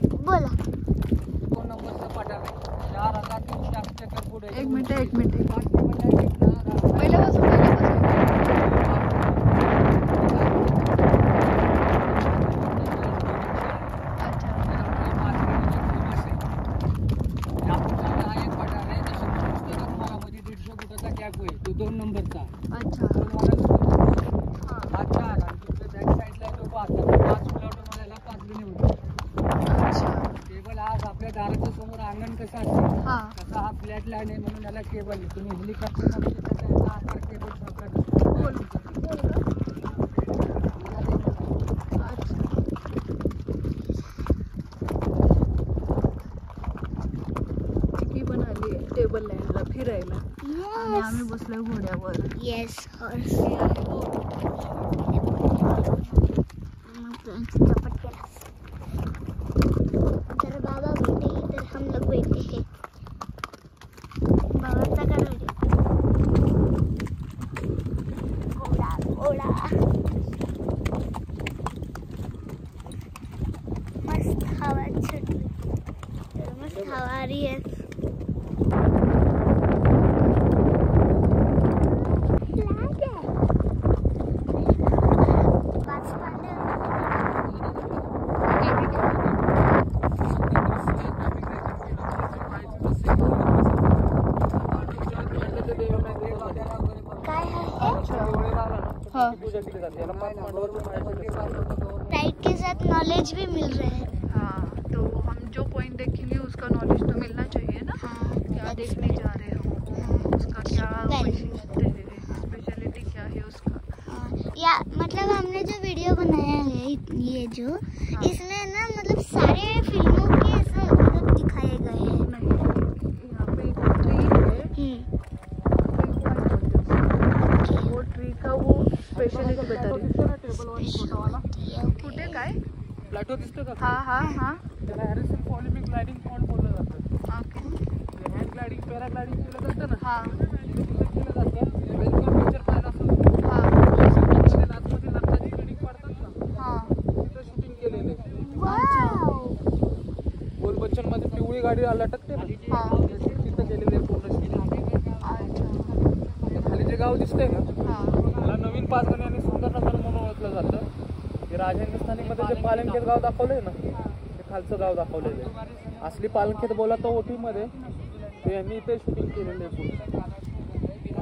बोला. 2 नंबरचा पटार आहे. 4,300 चक्कर पुढे. एक मिनिट पहिल्यापासून तो 2 नंबरचा. अच्छा. हा 4 आणि तुमच्या बॅक साईडला तो 5 किलोमीटर 5 अच्छा. केबल आज आपल्या दाराच्या समोर अंगण कसं असतं हा. तसा हा फ्लॅट लाईन आहे म्हणून याला केबल आहे. तुम्ही हेलिकॉप्टर मध्ये त्याचा आकार केबल सारखा टेबल लँडला फिरायला आणि आम्ही बसलोय घोड्यावर. येस तर बाबा बैठे इधर, हम लोग बैठे हैं. बाबाचा काय घोडा घोडा मस्त हवा छुटली तर मस्त हवा आ रही है. राइड के साथ नॉलेज भी मिल रहा है. हाँ, तो हम जो पॉइंट देखेंगे उसका नॉलेज तो मिलना चाहिए ना. हाँ, क्या देखने जा रहे हो, उसका क्या वैशिष्ट्य है, स्पेशलिटी क्या है उसका. या मतलब हमने जो वीडियो बनाया है ये जो इसमें ना मतलब सारे फिल्मों के ऐसे मतलब दिखाए गए हैं. यहाँ पे एक ट्री है, वो ट्री का वो स्पेशलिटी बता रही. कुठे काय प्लॅटो दिसतो का? हा हा हा. त्याला हॅरिसन पॉलिमिक ग्लायडिंग पॉइंट बोललं जातं. ओके. हँड ग्लायडिंग पॅराग्लायडिंग केलं जातं ना. हा केलं जातं. वेलकम पिक्चर पाहिलं असेल. हा आतमध्ये नंदाची क्लिनिक पडतात ना. हा. तिथं शूटिंग केलेलं आहे. वाव. बोल बच्चन मध्ये पिवळी गाडी लटकते ना. हा. तिथं केलेलं आहे पूर्ण शूटिंग. अच्छा. खाली जे गाव दिसतंय ना हा. त्याला नवीन पाचगणी आणि सुंदरनगर म्हणून ओळखलं जातं. हे राजस्थानीमध्ये जे पालनखेत गाव दाखवलंय ना ते खालचं गाव दाखवलेलं आहे. असली पालनखेत बोला तर ओटीमध्ये ते यांनी इथे शूटिंग केलेलं आहे पूर्ण.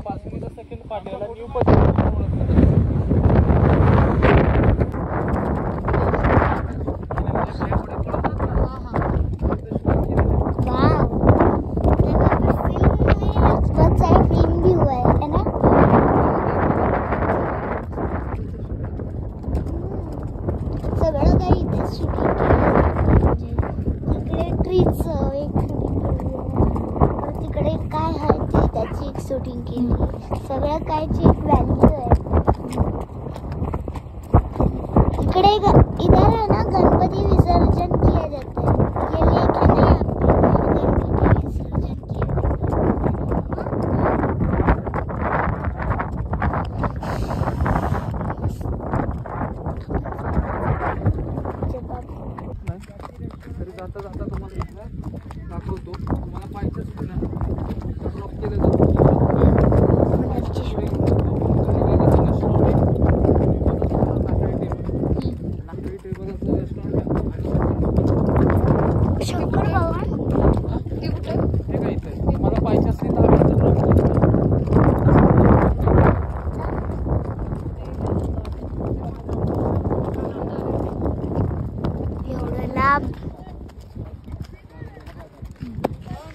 पाचगणीचा सेकंड पार्ट याला न्यू पद्धतीने ओळखलं जातं. शूटिंग केली. सगळ्या कायची एक व्हॅल्यू आहे. इकडे इधर है ना गणपति विसर्जन किया जाता है. ये लेक है ना यहाँ पे गणपति विसर्जन किया तरी जाता जाता तुम्हाला दाखवतो. तुम्हाला पाहिजेच ड्रॉप केलं जातं.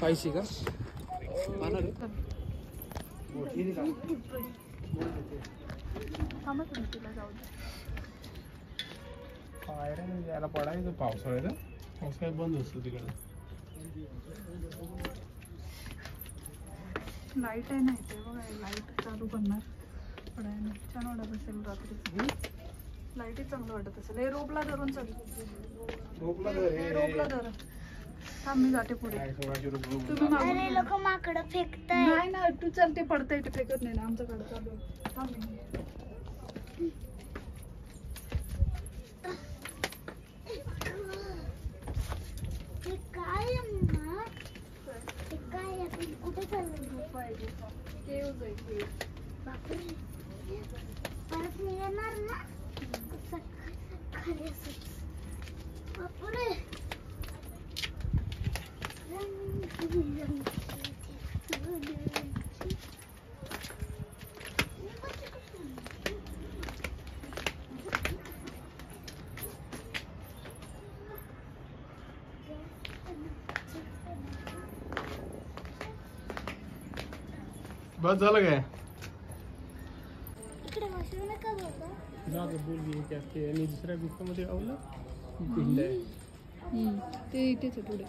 पाहिजे का याला पडायचं पावसाळ्यात. पावसाळ्यात बंद असतो तिकडे. लाईट आहे ना इथे बघा. लाईट चालू करणार पडायला छान वाटत असेल रात्री. लाईट चांगलं वाटत असेल. हे रोपला धरून चाल. रोपला धर. थांब मी जाते पुढे. अरे लोक माकडं फेकताय. नाही ना तू चल. ते पडतंय ते फेकत नाही ना. आमच्याकडे चालू आहे. थांब. कुठे चाललं? गुफा आहे गुफा. केव्ज आहे केव्ज. बापरे. परत येणार ना? खाली असंच. बापरे. बस झालं काय? इकडे बसू नका बाबा. जा ते बोल घे की ते आणि दुसऱ्या गुफेमध्ये आवलं पिल्लं आहे. ते इथेच आहे पुढे.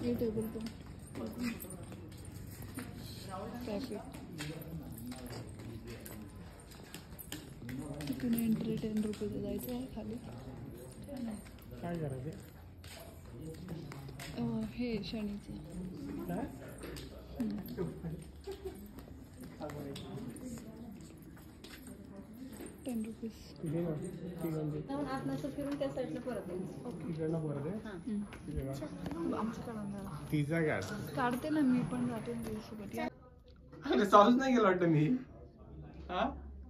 ये टेबल पण. तिथून एंट्री 10 रुपये जायचं आहे खाली. काय करायचं? हे शनीचं. काय? 10 रुपीज. घे ना. फिरून त्या साईडला परत यायचं. तिकडनं परत आहे. आमच्याकडून तिचा काय? काढते ना मी पण राहते सोबत. अरे चालूच नाही गेलं वाटतं मी. हा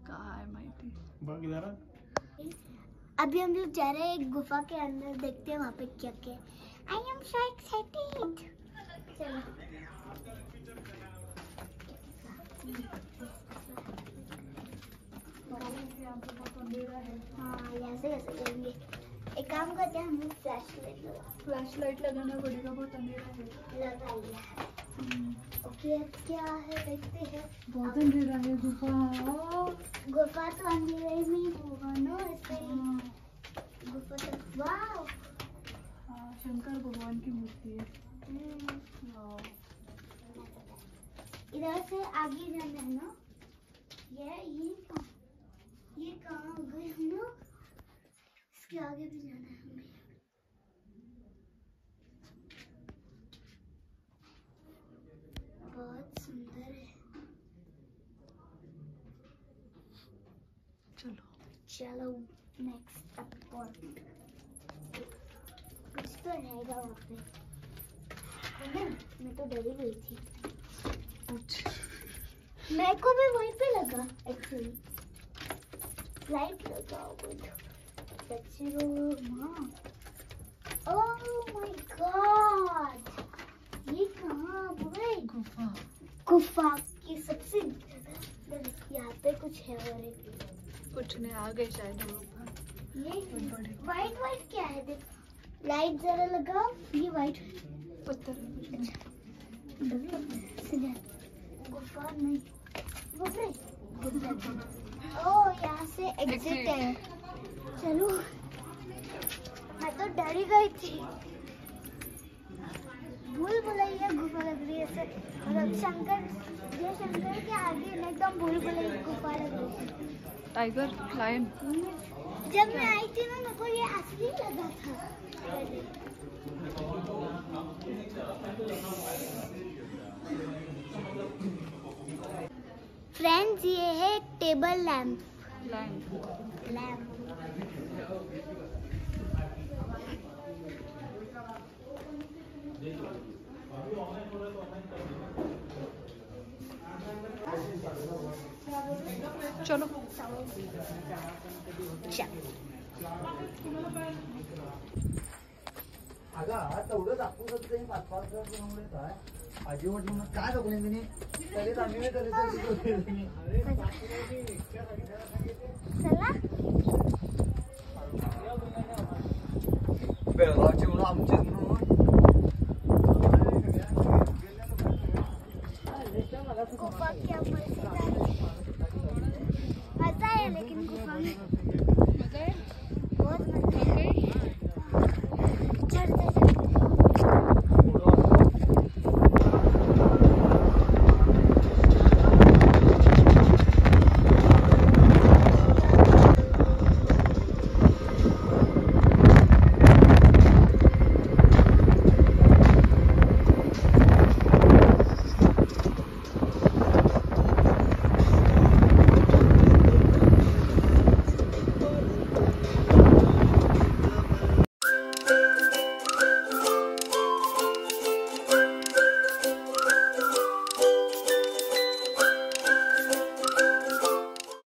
काय माहिती. बघ जरा. अभी हम लोग जा रहे हैं एक गुफा के अंदर, देखते हैं वहाँ पे क्या क्या। I am so excited. चलो हाँ यहाँ से कैसे जाएंगे? एक काम करते हैं, हम लोग फ्लैश लाइट लगाना पड़ेगा, बहुत अंधेरा है। लगाइए। ओके क्या है देखते हैं। बहुत अंधेरा है। गुफा तो अंधेरे में ही होगा ना, इसलिए गुफा तो वाव। शंकर भगवान की मूर्ति है। इधर से आगे जाना है ना? ये कहाँ गए हम लोग? इसके आगे भी जाना है हमें। बहुत सुंदर है। चलो नेक्स्ट पॉइंट। कुछ तो रहेगा वहाँ पे, है ना? मैं तो डरी गई थी। मेरे को भी वहीं पे लगा एक्चुअली। लाइट लगाओ ओह माय गॉड, ये कहाँ बोले? गुफा की सबसे यहाँ पे कुछ है और कुछ नहीं, आ गए शायद हम लोग। ये वाइट क्या है? देख लाइट जरा लगाओ। ये वाइट पत्थर। गुफा नहीं, ओह यहाँ से एग्जिट है। चलो मैं तो डरी गई थी। भूल भुलैया गुफा लग रही है ऐसे, मतलब शंकर के आगे एकदम भूल भुलैया गुफा लग रही है। Tiger, lion. जब मैं आई थी ना, मेरे को ये असली लगा था। फ्रेंड्स ये है टेबल लैंप। चलो अगं तेवढं दाखवू शकतो 5-5 किलोमीटर काय आजी म्हटलं मग काय दाखवणे मी तरी आम्ही बेळगावची म्हणून आमचे